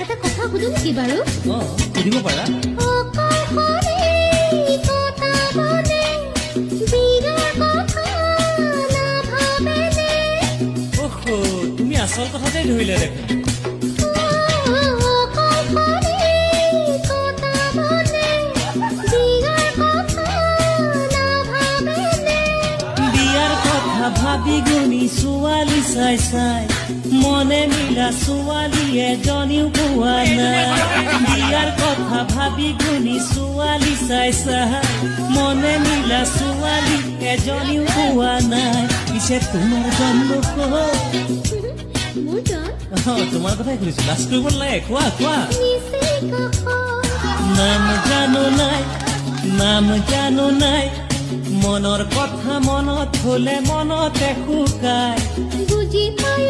এটা কথা সুধো নেকি বাৰু? সুধিব পাৰা। তুমি আচল কথাতে ধৰিলে দেখোন। বিয়াৰ কথা ভাবি গুণি ছোৱালী চাই চাই মনে মিলা ছোৱালী এজনীও পোৱা নাই। বিয়াৰ কথা ভাবি গুণি ছোৱালী চাই চাই মনে মিলা ছোৱালী এজনীও পোৱা নাই। পিছে তোমাৰ জন্ম তোমাৰ কথাই শুনিছো, লাজ কৰিব নালাগে, কোৱা কোৱা। নাম জানো নাই মনৰ কথা মনত হলে মনতে শুকাই। বুজি পায়